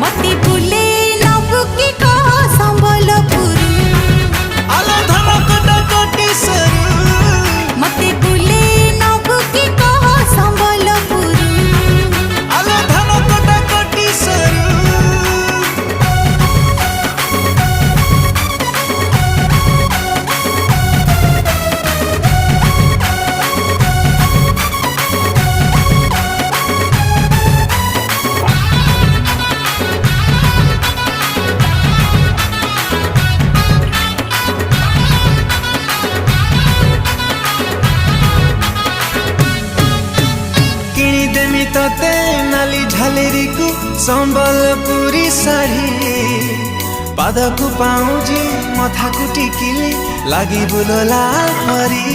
मती बुले नबु की कह संबलपुर आलो धनकटा कोटी सरू मती बुले नबु की कह संबलपुर आलो धनकटा कोटी सरू किनिदेमी तते नाली झालेरी को संबलपुरी साड़ी पादकु पाउजी मथाकु टिकिली लागि बुलोला हरी